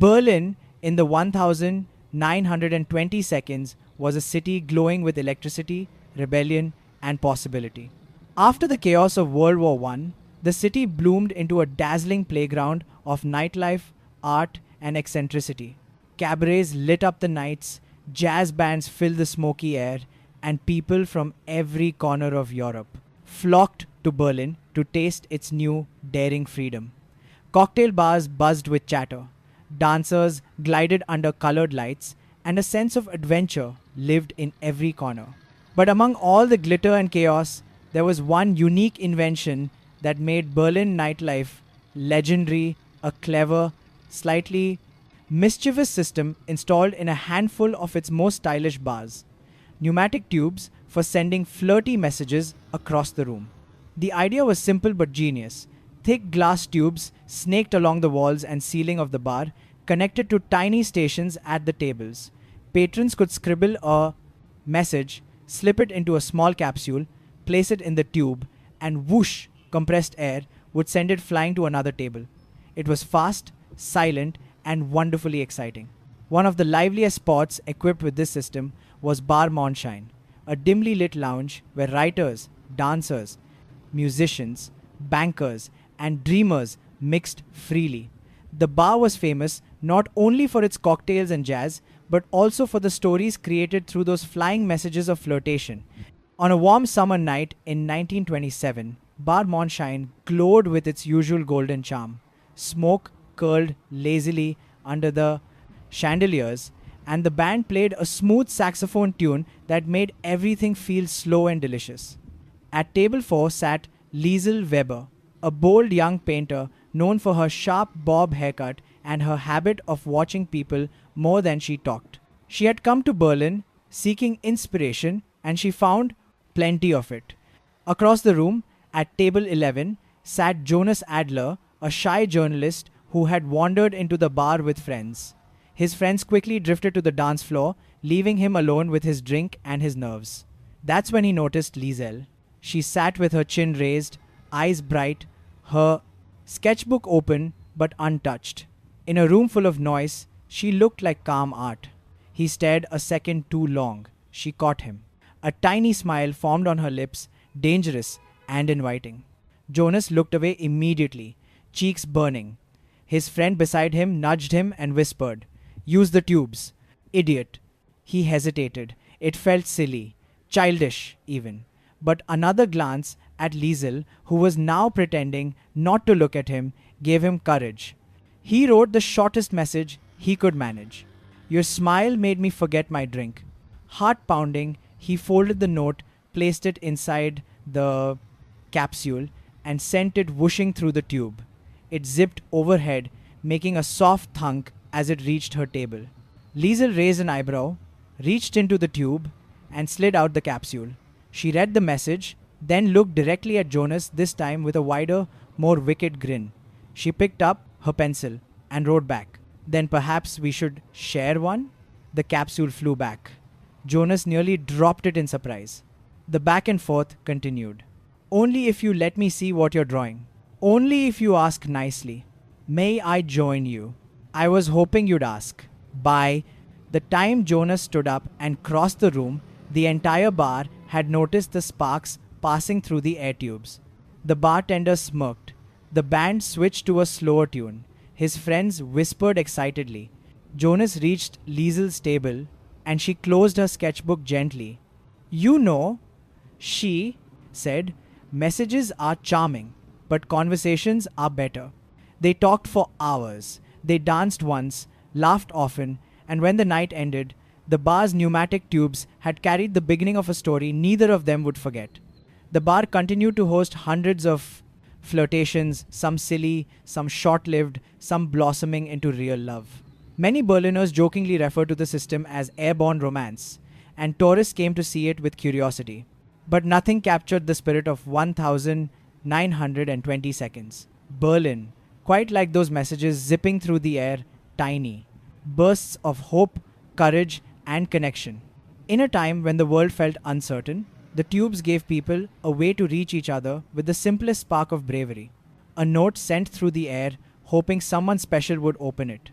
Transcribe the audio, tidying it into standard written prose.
Berlin, in the 1920 seconds, was a city glowing with electricity, rebellion, and possibility. After the chaos of World War I, the city bloomed into a dazzling playground of nightlife, art, and eccentricity. Cabarets lit up the nights, jazz bands filled the smoky air, and people from every corner of Europe flocked to Berlin to taste its new, daring freedom. Cocktail bars buzzed with chatter, dancers glided under colored lights, and a sense of adventure lived in every corner. But among all the glitter and chaos, there was one unique invention that made Berlin nightlife legendary: a clever, slightly mischievous system installed in a handful of its most stylish bars. Pneumatic tubes for sending flirty messages across the room. The idea was simple but genius. Thick glass tubes snaked along the walls and ceiling of the bar, connected to tiny stations at the tables. Patrons could scribble a message, slip it into a small capsule, place it in the tube, and whoosh, compressed air would send it flying to another table. It was fast, silent, and wonderfully exciting. One of the liveliest spots equipped with this system was Bar Monshine, a dimly lit lounge where writers, dancers, musicians, bankers, and dreamers mixed freely. The bar was famous not only for its cocktails and jazz, but also for the stories created through those flying messages of flirtation. On a warm summer night in 1927, Bar Monshine glowed with its usual golden charm. Smoke curled lazily under the chandeliers, and the band played a smooth saxophone tune that made everything feel slow and delicious. At table 4 sat Liesel Weber, a bold young painter known for her sharp bob haircut and her habit of watching people more than she talked. She had come to Berlin seeking inspiration, and she found plenty of it. Across the room, at table 11, sat Jonas Adler, a shy journalist who had wandered into the bar with friends. His friends quickly drifted to the dance floor, leaving him alone with his drink and his nerves. That's when he noticed Liesel. She sat with her chin raised, eyes bright, her sketchbook open but untouched. In a room full of noise, she looked like calm art. He stared a second too long. She caught him. A tiny smile formed on her lips, dangerous and inviting. Jonas looked away immediately, cheeks burning. His friend beside him nudged him and whispered, "Use the tubes." Idiot. He hesitated. It felt silly, childish even. But another glance at Liesel, who was now pretending not to look at him, gave him courage. He wrote the shortest message he could manage. "Your smile made me forget my drink." Heart pounding, he folded the note, placed it inside the capsule, and sent it whooshing through the tube. It zipped overhead, making a soft thunk as it reached her table. Liesel raised an eyebrow, reached into the tube, and slid out the capsule. She read the message, then looked directly at Jonas, this time with a wider, more wicked grin. She picked up her pencil and wrote back, "Then perhaps we should share one?" The capsule flew back. Jonas nearly dropped it in surprise. The back and forth continued. "Only if you let me see what you're drawing. Only if you ask nicely. May I join you? I was hoping you'd ask." By the time Jonas stood up and crossed the room, the entire bar had noticed the sparks passing through the air tubes. The bartender smirked. The band switched to a slower tune. His friends whispered excitedly. Jonas reached Liesel's table, and she closed her sketchbook gently. "You know," she said, "messages are charming, but conversations are better." They talked for hours. They danced once, laughed often, and when the night ended, the bar's pneumatic tubes had carried the beginning of a story neither of them would forget. The bar continued to host hundreds of flirtations, some silly, some short-lived, some blossoming into real love. Many Berliners jokingly referred to the system as airborne romance, and tourists came to see it with curiosity. But nothing captured the spirit of 1920 seconds. Berlin, quite like those messages zipping through the air, tiny. Bursts of hope, courage, and connection. In a time when the world felt uncertain, the tubes gave people a way to reach each other with the simplest spark of bravery. A note sent through the air, hoping someone special would open it.